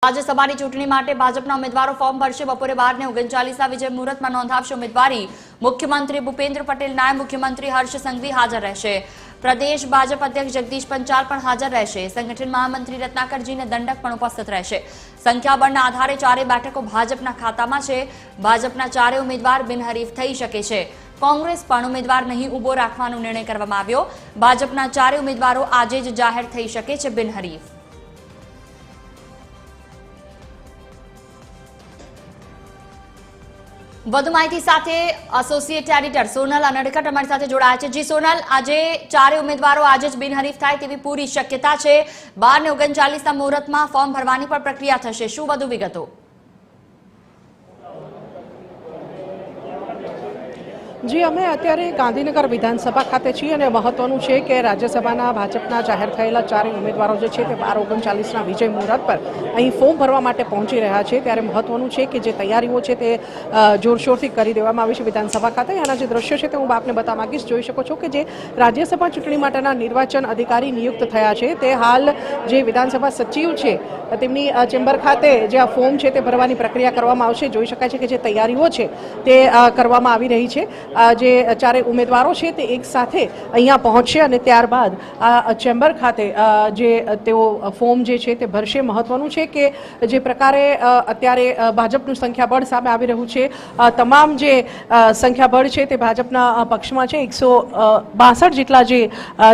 રાજ્યસભાની ચૂંટણી માટે ભાજપના ઉમેદવારો ફોર્મ ભરશે। બપોરે 12:39 વિજય મુહૂર્તમાં નોંધાવશે ઉમેદવારી। મુખ્યમંત્રી ભૂપેન્દ્ર પટેલ, નાયબ મુખ્યમંત્રી હર્ષ સંઘવી હાજર રહેશે। પ્રદેશ ભાજપ અધ્યક્ષ જગદીશ પંચાલ પણ હાજર રહેશે। સંગઠન મહામંત્રી રત્નાકરજીને દંડક પણ ઉપસ્થિત રહેશે। સંખ્યાબળના આધારે ચારે બેઠકો ભાજપના ખાતામાં છે। ભાજપના ચારે ઉમેદવાર બિનહરીફ થઈ શકે છે। કોંગ્રેસ પણ ઉમેદવાર નહીં ઉભો રાખવાનો નિર્ણય કરવામાં આવ્યો। ભાજપના ચારે ઉમેદવારો આજે જ જાહેર થઈ શકે છે બિનહરીફ। વધુ માહિતી સાથે એસોસિએટ એડિટર સોનલ અનડકટ અમારી સાથે જોડાયા છે। જી સોનલ, આજે ચારે ઉમેદવારો આજે જ બિનહરીફ થાય તેવી પૂરી શક્યતા છે। 12:39 મુહૂર્તમાં ફોર્મ ભરવાની પણ પ્રક્રિયા થશે। શું વધુ વિગતો? जी, अमे अत्यारे गांधीनगर विधानसभा खाते छीए अने महत्वनुं छे के राज्यसभाना भाजपना जाहेर थयेला चारे उमेदवारो जे छे ते 12:39 विजय मुहूर्त पर अहीं फॉर्म भरवा माटे पहोंची रह्या छे। त्यारे महत्वनुं छे के जे तैयारीओ छे ते जोरशोरथी करी देवामां आवी छे विधानसभा खाते। आना जे दृश्य छे ते हुं आपने बताववा मांगीश। जोई शको छो के जे राज्यसभा चूंटणी माटेना निर्वाचन अधिकारी नियुक्त थया छे ते हाल जे विधानसभा सचिव छे तेमनी चेम्बर खाते जे आ फॉर्म छे ते भरवानी प्रक्रिया करवामां आवशे। जोई शकाय छे के जे तैयारीओ छे ते करवामां आवी रही छे। जे चारे उमेदवारों छे ते एक साथे अहींया पहोंचशे अने त्यारबाद आ चेम्बर खाते जे तेओ फॉर्म जे छे ते भरशे। महत्वनुं छे के जे प्रकारे अत्यारे भाजपनुं संख्याबळ सामे आवी रह्युं छे, तमाम जे संख्याबळ छे ते भाजपना पक्षमां छे। 162 जेटला जे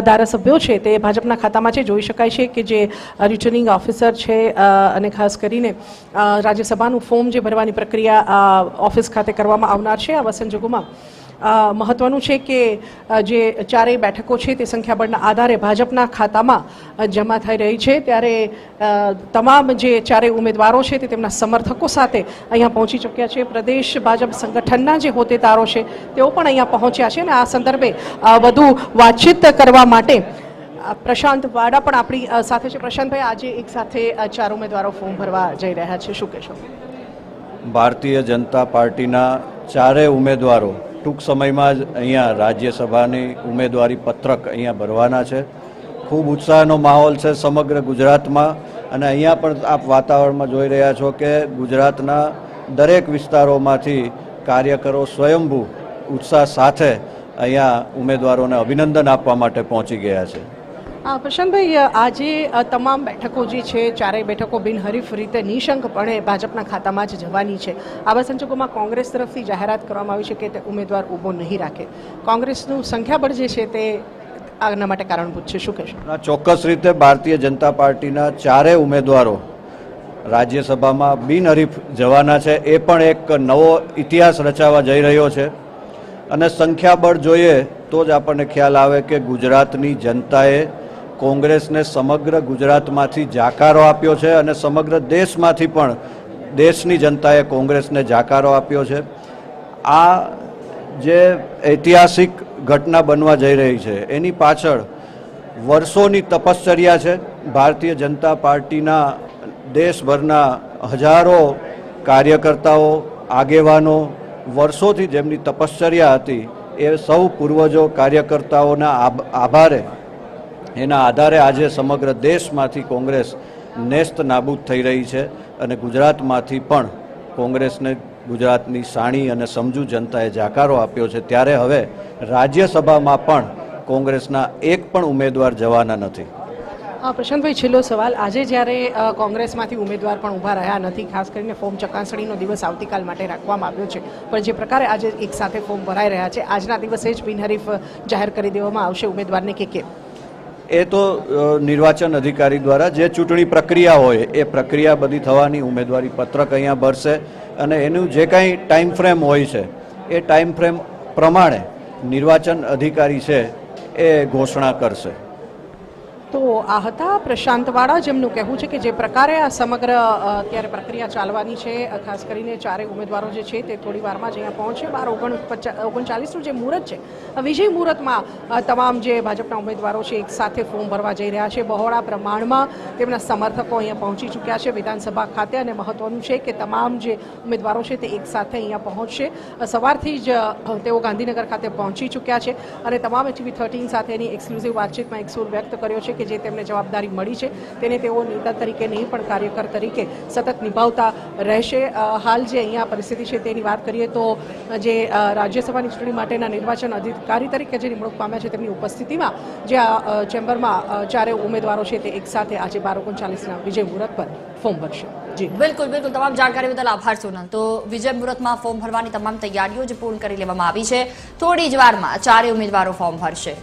धारासभ्यो छे ते भाजपना खातामां छे। जोई शकाय छे के जे रिटर्निंग ऑफिसर छे अने खास करीने राज्यसभानुं फॉर्म जे भरवानी प्रक्रिया ऑफिस खाते करवामां आवनार छे। आवा संजोगोमां महत्वनुं छे के जे चारेय बेठको छे ते संख्याबळना आधारे भाजपना खातामां जमा थई रही छे। त्यारे तमाम जे चारेय उमेदवारो छे ते तेमना समर्थको साथे अहींया पहोंची चूक्या छे। प्रदेश भाजप संगठनना जे होद्देदारो छे तेओ पण अहींया पहोंच्या छे अने आ संदर्भे वधु वातचीत करवा माटे प्रशांत वाड़ा पण आपणी साथे छे। प्रशांत भाई, आज एक साथे चार उमेदवारो फॉर्म भरवा जई रह्या छे, शुं कहेशो? भारतीय जनता पार्टीना चारे उमेदवारो टूंक समयमां ज अहींया राज्यसभानी उमेदवारी पत्रक अहींया भरवाना छे। खूब उत्साहनो माहोल छे समग्र गुजरातमां अने अहींया पण आप वातावरणमां जोई रह्या छो के गुजरातना दरेक विस्तारोमांथी कार्यकरो स्वयंभू उत्साह साथे अहींया उमेदवारोने अभिनंदन आपवा माटे पहोंची गया छे। प्रशांत भाई, आज तमाम बैठकों जे छे चारे बैठकों बिनहरीफ रीते निशंकपणे भाजपना खातामां ज जवानी छे। आवा संजोगोमां कांग्रेस तरफथी जाहेरात करवामां आवी छे के ते उमेदवार ऊभो नहीं राखे। कांग्रेसनुं संख्याबळ जे छे ते आना माटे कारणभूत छे, शुं कहेशो? चोक्कस रीते भारतीय जनता पार्टीना चारे उमेदवारो राज्यसभामां बिनहरीफ जवाना छे। ए पण एक नवो इतिहास रचावा जई रह्यो छे अने संख्याबळ जोईए तो ज आपणने ख्याल आवे के गुजरातनी जनताए कोंग्रेसने समग्र गुजरातमांथी जाकारो आप्यो छे अने समग्र देशमांथी पण देशनी जनताए कोंग्रेसने जाकारो आप्यो छे। आ जे ऐतिहासिक घटना बनवा जई रही छे एनी पाछळ वर्षोनी तपश्चर्या छे। भारतीय जनता पार्टीना देशभरना हजारों कार्यकर्ताओ आगेवानो वर्षोथी जेमनी तपश्चर्या हती ए सौ पूर्वजो कार्यकर्ताओना आभारे एना आधारे आज समग्र देशमांथी कांग्रेस नेस्त नाबूद थई रही है अने गुजरातमांथी पण कांग्रेसने गुजरातनी शाणी अने समजू जनताए जाकारो आप्यो छे। त्यारे हवे राज्यसभामां पण कांग्रेसना एक पण उमेदवार जवाना नथी। प्रशांत भाई, छेल्लो सवाल, आज ज्यारे कांग्रेसमांथी उमेदवार पण उभा रह्या नथी, खास करीने फॉर्म चकासणीनो दिवस आवतीकाल माटे राखवामां आव्यो छे, पण जे प्रकारे आज एक साथे फॉर्म भराई रह्या छे आजना दिवसे ज बिनहरीफ जाहेर करी देवामां आवशे उमेदवारने के ए तो निर्वाचन अधिकारी द्वारा जे चूंटणी प्रक्रिया होय ए प्रक्रिया बधी थवानी उमेदवारी पत्रक अहींया भरशे अने एनुं जे कांई टाइम फ्रेम होय छे ए टाइम फ्रेम प्रमाणे निर्वाचन अधिकारी छे ए घोषणा करशे। तो आ हता प्रशांत वाड़ा, जेमनुं कहेवुं छे के जे प्रकारे आ समग्र अत्यारे प्रक्रिया चालवानी छे, खास करीने चारे उमेदवारो जे छे ते थोड़ी वारमां ज अहींया पहोंचशे। 12:39 जे मुहूर्त छे विजय मुहूर्तमां तमाम जे भाजपना उमेदवारो छे एक साथे फॉर्म भरवा जई रह्या छे। बहोळा प्रमाणमां तेमना समर्थको अहींया पहोंची चूक्या छे विधानसभा खाते अने महत्वनुं छे के तमाम जे उमेदवारो छे ते एक साथे अहींया पहोंचशे। सवारथी ज तेओ गांधीनगर खाते पहोंची चूक्या छे अने तमाम TV13 સાથેની એક્સક્લુઝિવ વાતચીતમાં એક સુર વ્યક્ત કર્યો છે કે કે જે તેમને જવાબદારી મળી છે તેને તેઓ નેતા તરીકે નહીં પણ કાર્યકર તરીકે સતત નિભાવતા રહેશે. હાલ જે અહીંયા પરિસ્થિતિ છે તેની વાત કરીએ તો જે રાજ્યસભાની ચૂંટણી માટેના નિર્વાચન અધિકારી તરીકે જે નિમણૂક પામ્યા છે તેમની ઉપસ્થિતિમાં જે આ ચેમ્બરમાં ચારે ઉમેદવારો છે તે એકસાથે આજે 12:39ના વિજય મુહૂર્ત પર ફોર્મ ભરશે. જી બિલકુલ બિલકુલ, તમામ જાણકારી બદલ આભાર સોનલ. તો વિજય મુહૂર્તમાં ફોર્મ ભરવાની તમામ તૈયારીઓ જ પૂર્ણ કરી લેવામાં આવી છે. થોડી જ વારમાં ચારે ઉમેદવારો ફોર્મ ભરશે.